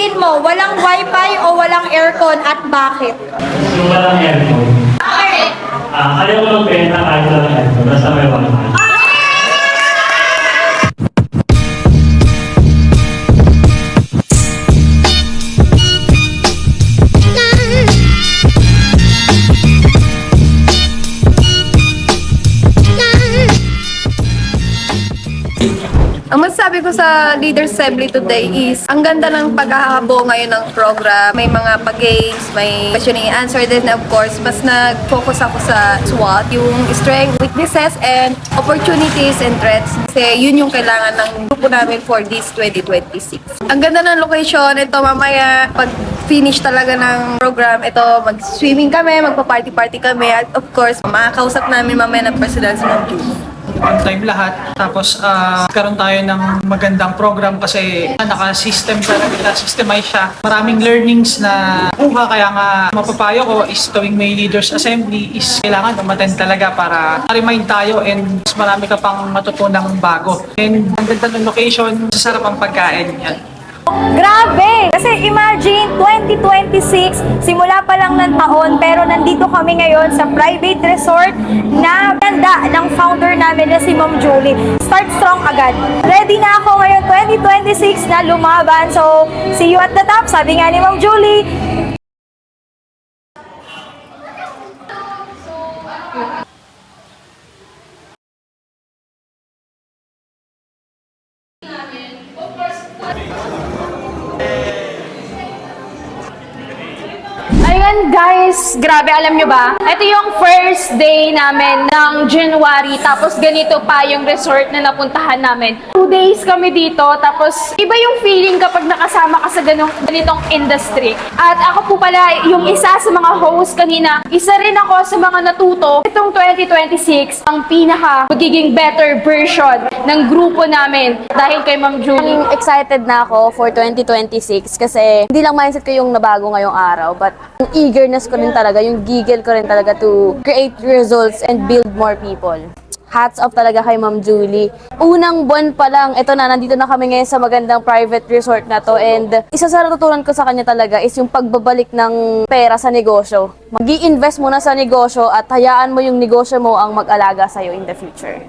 tingin mo, walang wifi o walang aircon at bakit? Yung walang aircon. Bakit? Ayaw ko magbenta kahit walang aircon. Basta may wifi. Ang masasabi ko sa Leaders Assembly today is, ang ganda ng paghahabo ngayon ng program. May mga pag-games, may questioning and answer. Then of course, mas nag-focus ako sa SWOT, yung strength, weaknesses, and opportunities and threats. Kasi yun yung kailangan ng grupo namin for this 2026. Ang ganda ng location. Ito mamaya, pag finish talaga ng program, ito mag-swimming kami, magpa-party-party kami. At of course, makakausap namin mamaya ng President si Ma'am Julie. On time lahat. Tapos karoon tayo ng magandang program kasi naka-system talaga, systemize siya. Maraming learnings na kuha, kaya nga mapapayo ko is tuwing may leaders assembly is kailangan umattend talaga para remind tayo and mas marami ka pang matutunang bago. And ang ganda ng location, sasarap ang pagkain yan. Grabe! Kasi imagine, 2026, simula pa lang ng taon, pero nandito kami ngayon sa private resort na ganda ng founder namin na si Ma'am Julie. Start strong agad. Ready na ako ngayon 2026 na lumaban. So, see you at the top, sabi nga ni Ma'am Julie. Ayun guys, grabe, alam nyo ba? Ito yung first day namin ng January, tapos ganito pa yung resort na napuntahan namin. 2 days kami dito, tapos iba yung feeling kapag nakasama ka sa ganitong industry. At ako po pala yung isa sa mga host kanina. Isa rin ako sa mga natuto. Itong 2026, ang pinaka magiging better version ng grupo namin dahil kay Ma'am Julie. Excited na ako for 2026 kasi hindi lang mindset ko yung nabago ngayong araw, but yung eagerness ko rin talaga, yung gigil ko rin talaga to create results and build more people. Hats off talaga kay Ma'am Julie. Unang buwan pa lang, ito na, nandito na kami ngayon sa magandang private resort na to, and isa sa natutunan ko sa kanya talaga is yung pagbabalik ng pera sa negosyo. Mag-i-invest muna sa negosyo at hayaan mo yung negosyo mo ang mag-alaga sa'yo in the future.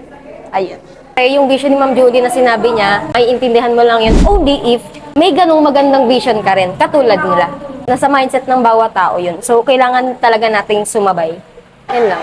Ayun. Yung vision ni Ma'am Julie na sinabi niya, ay intindihan mo lang yun only if may ganung magandang vision ka rin, katulad nila. Nasa mindset ng bawat tao yun. So, kailangan talaga nating sumabay. Yan lang.